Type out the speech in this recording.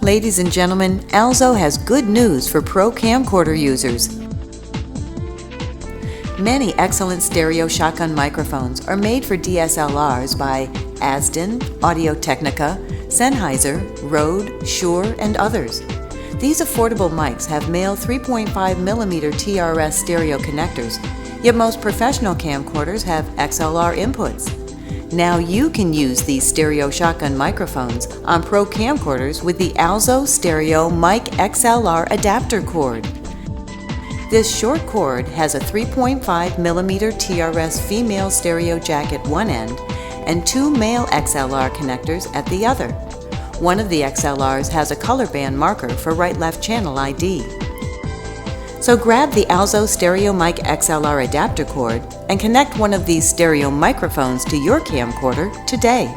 Ladies and gentlemen, ALZO has good news for pro camcorder users. Many excellent stereo shotgun microphones are made for DSLRs by ASDN, Audio-Technica, Sennheiser, Rode, Shure, and others. These affordable mics have male 3.5mm TRS stereo connectors, yet most professional camcorders have XLR inputs. Now you can use these stereo shotgun microphones on pro camcorders with the ALZO Stereo Mic XLR adapter cord. This short cord has a 3.5mm TRS female stereo jack at one end and two male XLR connectors at the other. One of the XLRs has a color band marker for right-left channel ID. So grab the ALZO Stereo Mic XLR adapter cord and connect one of these stereo microphones to your camcorder today.